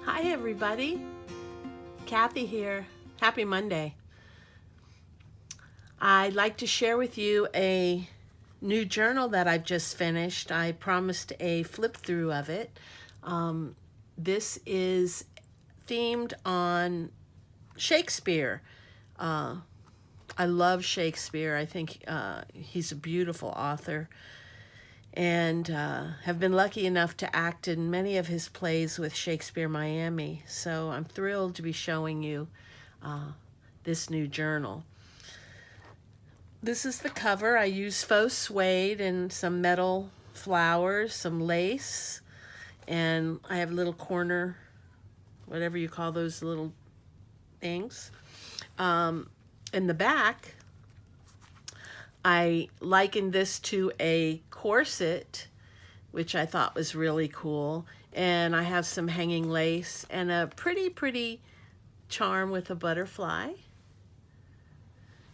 Hi everybody, Kathy here. Happy Monday. I'd like to share with you a new journal that I've just finished. I promised a flip through of it. This is themed on Shakespeare. I love Shakespeare. I think he's a beautiful author, and have been lucky enough to act in many of his plays with Shakespeare Miami. So I'm thrilled to be showing you this new journal. This is the cover. I use faux suede and some metal flowers, some lace, and I have a little corner, whatever you call those little things. In the back, I likened this to a corset, which I thought was really cool. And I have some hanging lace and a pretty charm with a butterfly.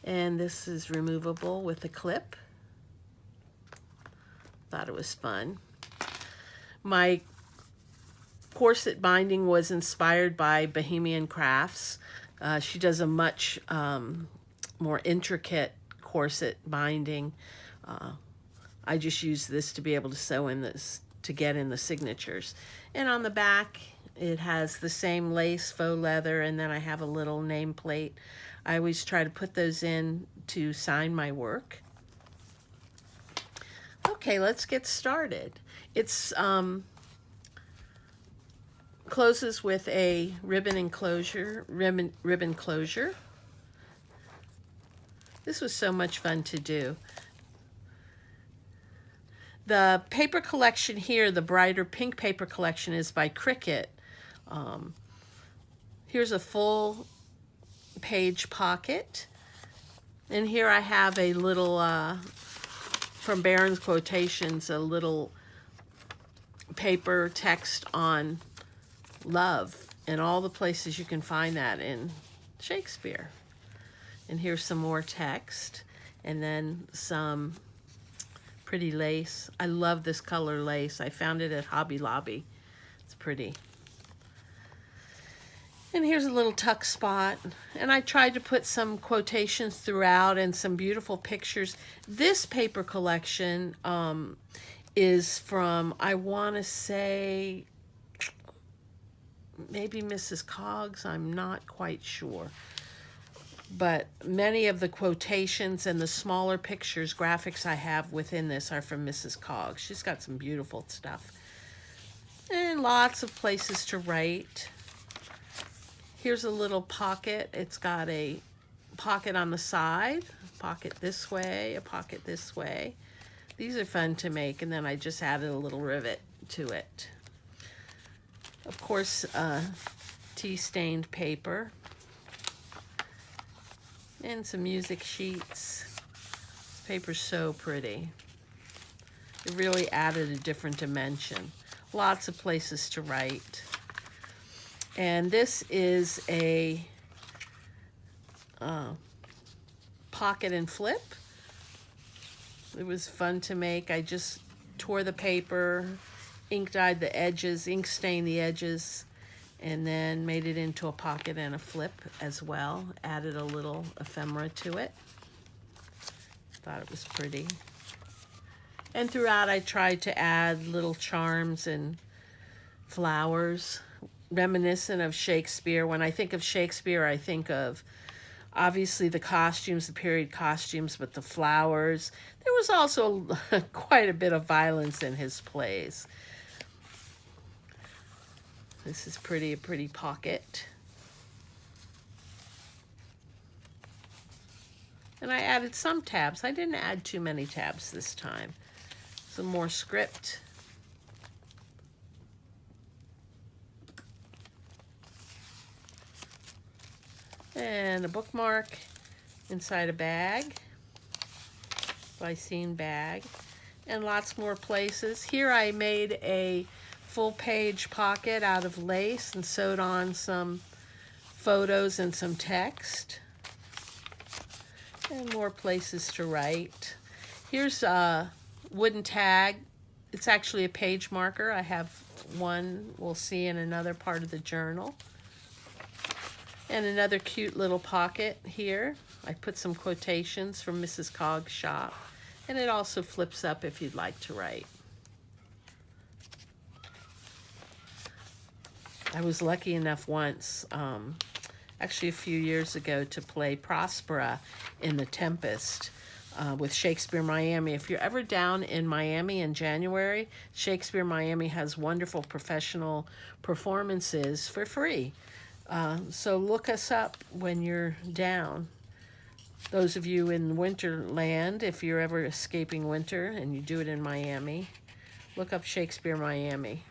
And this is removable with a clip. Thought it was fun. My corset binding was inspired by Bohemian Crafts. She does a much more intricate corset binding. I just use this to be able to sew in this, to get in the signatures. And on the back, it has the same lace, faux leather, and then I have a little nameplate. I always try to put those in to sign my work. Okay, let's get started. It's closes with a ribbon closure. This was so much fun to do. The paper collection here, the brighter pink paper collection, is by Cricket. Here's a full page pocket. And here I have a little, from Barron's Quotations, a little paper text on love and all the places you can find that in Shakespeare. And here's some more text, and then some pretty lace. I love this color lace. I found it at Hobby Lobby. It's pretty. And here's a little tuck spot. And I tried to put some quotations throughout and some beautiful pictures. This paper collection is from, I want to say, maybe Mrs. Coggs. I'm not quite sure. But many of the quotations and the smaller pictures, graphics I have within this are from Mrs. Coggs. She's got some beautiful stuff. And lots of places to write. Here's a little pocket. It's got a pocket on the side, a pocket this way, a pocket this way. These are fun to make, and then I just added a little rivet to it. Of course, tea-stained paper. And some music sheets. This paper's so pretty. It really added a different dimension. Lots of places to write. And this is a pocket and flip. It was fun to make. I just tore the paper, ink dyed the edges, ink stained the edges, and then made it into a pocket and a flip as well. Added a little ephemera to it. Thought it was pretty. And throughout I tried to add little charms and flowers, reminiscent of Shakespeare. When I think of Shakespeare, I think of obviously the costumes, the period costumes, but the flowers. There was also quite a bit of violence in his plays. This is a pretty pocket. And I added some tabs. I didn't add too many tabs this time. Some more script. And a bookmark inside a bag, Vicene bag, and lots more places. Here I made a full page pocket out of lace and sewed on some photos and some text. And more places to write. Here's a wooden tag. It's actually a page marker. I have one we'll see in another part of the journal. And another cute little pocket here. I put some quotations from Mrs. Cogg's shop. And it also flips up if you'd like to write. I was lucky enough once, actually a few years ago, to play Prospera in The Tempest with Shakespeare Miami. If you're ever down in Miami in January, Shakespeare Miami has wonderful professional performances for free. So look us up when you're down. Those of you in Winterland, if you're ever escaping winter and you do it in Miami, look up Shakespeare Miami.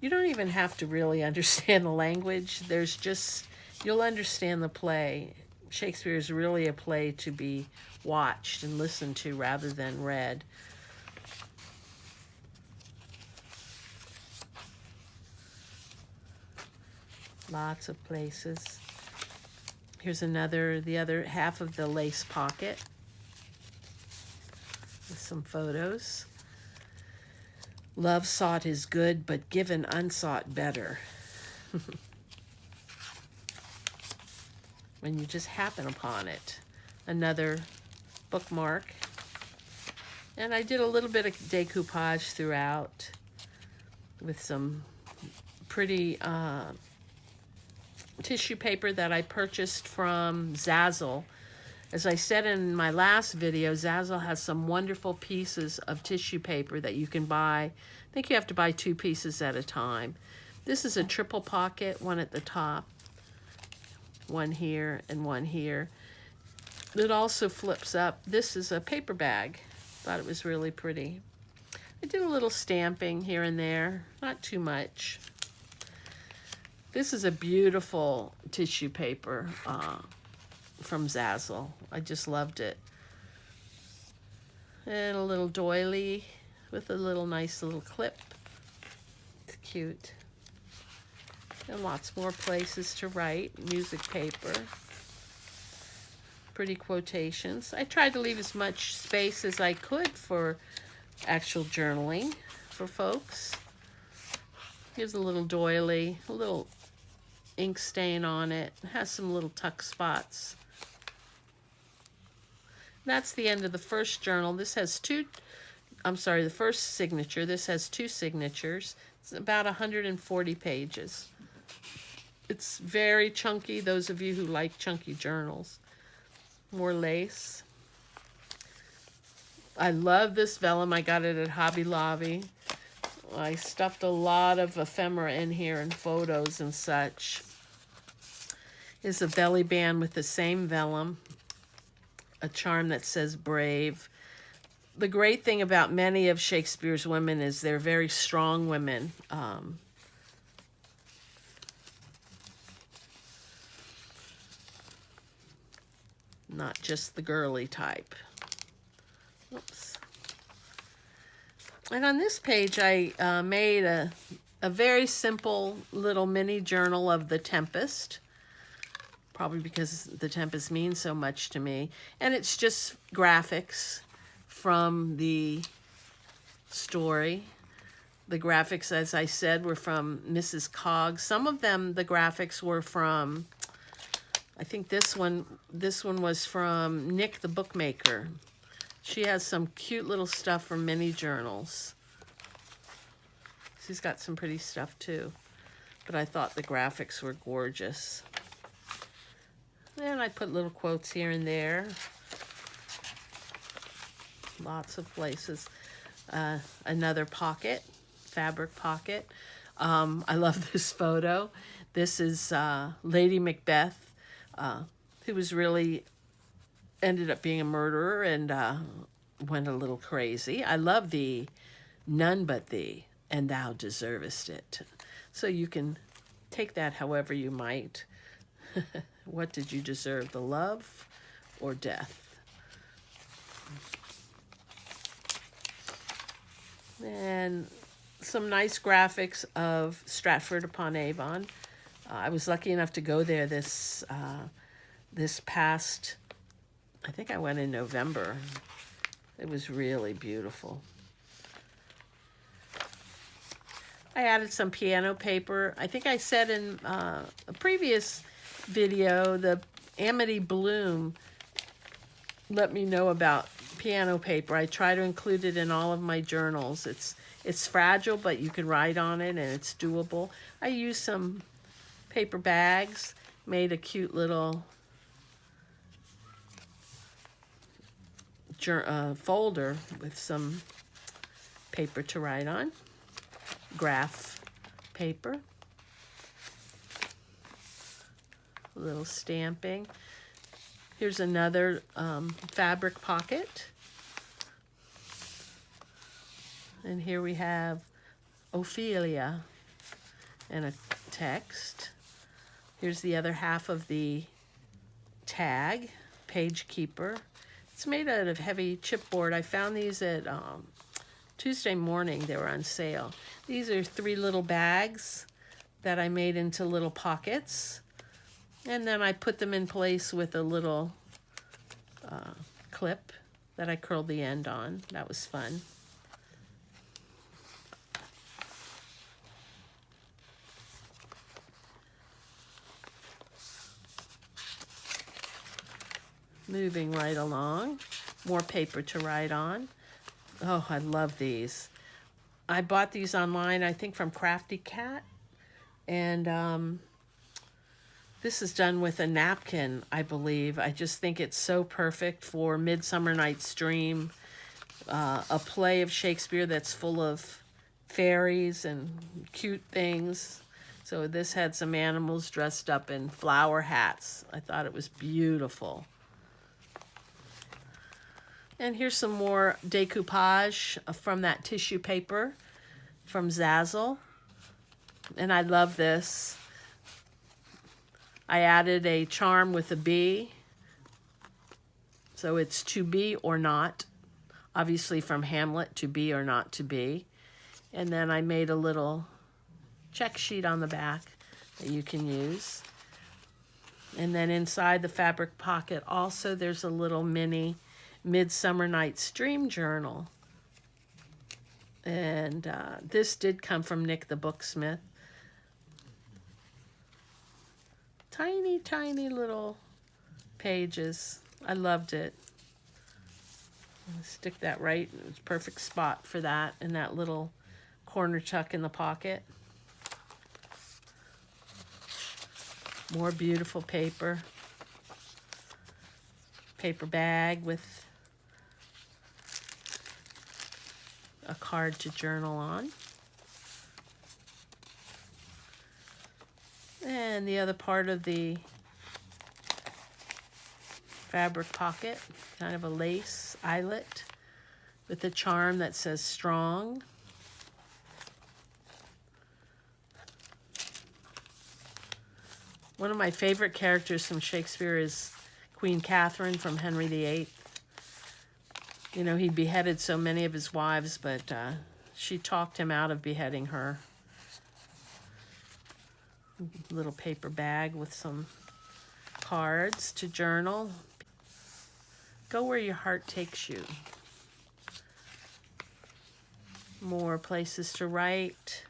You don't even have to really understand the language. There's just, you'll understand the play. Shakespeare is really a play to be watched and listened to rather than read. Lots of places. Here's the other half of the lace pocket with some photos. Love sought is good, but given unsought better. When you just happen upon it. Another bookmark. And I did a little bit of decoupage throughout with some pretty tissue paper that I purchased from Zazzle. As I said in my last video, Zazzle has some wonderful pieces of tissue paper that you can buy. I think you have to buy 2 pieces at a time. This is a triple pocket, one at the top, one here and one here. It also flips up. This is a paper bag. Thought it was really pretty. I did a little stamping here and there, not too much. This is a beautiful tissue paper from Zazzle. I just loved it. And a little doily with a little nice little clip. It's cute. And lots more places to write. Music paper. Pretty quotations. I tried to leave as much space as I could for actual journaling for folks. Here's a little doily, a little ink stain on it. It has some little tuck spots. That's the end of the first journal. This has the first signature. This has 2 signatures. It's about 140 pages. It's very chunky, those of you who like chunky journals. More lace. I love this vellum. I got it at Hobby Lobby. I stuffed a lot of ephemera in here and photos and such. Is a belly band with the same vellum. A charm that says brave. The great thing about many of Shakespeare's women is they're very strong women. Not just the girly type. Oops. And on this page, I made a very simple little mini journal of The Tempest. Probably because The Tempest means so much to me. And it's just graphics from the story. The graphics, as I said, were from Mrs. Cogg. Some of them, the graphics were from, I think this one was from Nick the Bookmaker. She has some cute little stuff from mini journals. She's got some pretty stuff too. But I thought the graphics were gorgeous. And I put little quotes here and there. Lots of places. Another pocket, fabric pocket. I love this photo. This is Lady Macbeth, who was really ended up being a murderer and went a little crazy. I love thee, none but thee, and thou deservest it. So you can take that however you might. What did you deserve, the love or death? And some nice graphics of Stratford-upon-Avon. I was lucky enough to go there this past, I think I went in November. It was really beautiful. I added some piano paper. I think I said in a previous video, the Amity Bloom let me know about piano paper. I try to include it in all of my journals. It's fragile, but you can write on it and it's doable. I used some paper bags, made a cute little folder with some paper to write on, graph paper, a little stamping. Here's another fabric pocket. And here we have Ophelia and a text. Here's the other half of the tag, Page Keeper. It's made out of heavy chipboard. I found these at Tuesday morning. They were on sale. These are 3 little bags that I made into little pockets. And then I put them in place with a little clip that I curled the end on. That was fun. Moving right along, more paper to write on. Oh, I love these. I bought these online, I think from Crafty Cat. And this is done with a napkin, I believe. I just think it's so perfect for Midsummer Night's Dream, a play of Shakespeare that's full of fairies and cute things. So this had some animals dressed up in flower hats. I thought it was beautiful. And here's some more decoupage from that tissue paper from Zazzle. And I love this. I added a charm with a bee. So it's to be or not. Obviously from Hamlet, to be or not to be. And then I made a little check sheet on the back that you can use. And then inside the fabric pocket also there's a little mini Midsummer Night's Dream journal. And this did come from Nick the Booksmith. Tiny, tiny little pages. I loved it. Stick that right. It's a perfect spot for that in that little corner tuck in the pocket. More beautiful paper. Paper bag with a card to journal on. And the other part of the fabric pocket, kind of a lace eyelet with a charm that says strong. One of my favorite characters from Shakespeare is Queen Catherine from Henry VIII. You know, he beheaded so many of his wives, but she talked him out of beheading her. Little paper bag with some cards to journal. Go where your heart takes you. More places to write.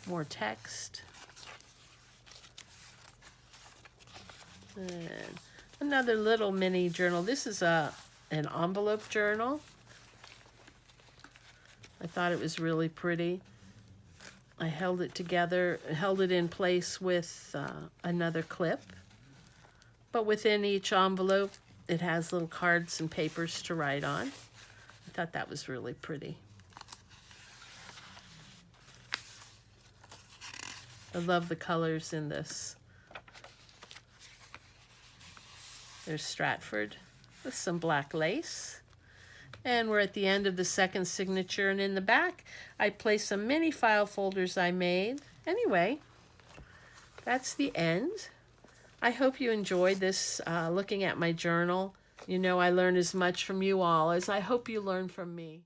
More text. And another little mini journal. This is an envelope journal. I thought it was really pretty. I held it together, held it in place with another clip. But within each envelope, it has little cards and papers to write on. I thought that was really pretty. I love the colors in this. There's Stratford with some black lace. And we're at the end of the second signature, and in the back, I placed some mini file folders I made. Anyway, that's the end. I hope you enjoyed this, looking at my journal. You know, I learn as much from you all as I hope you learn from me.